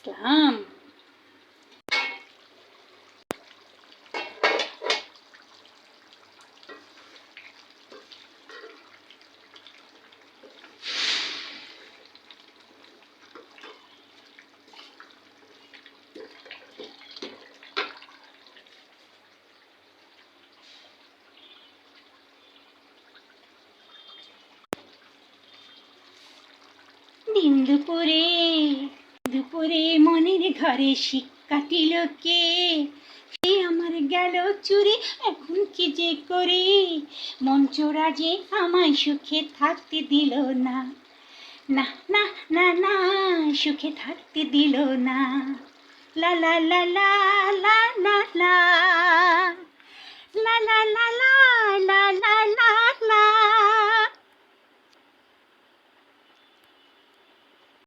আসলাম। দিন দুপুরে দুপুরে মনের ঘরে শিক কাটিল কে? সে আমার গেল চুরি, এখন কি যে করি? মন চোরা যে আমায় সুখে থাকতে দিল না, না না না না, সুখে থাকতে দিল না। লা লা লা লা লা লা লা লা লা লা লা লা লা লা লা।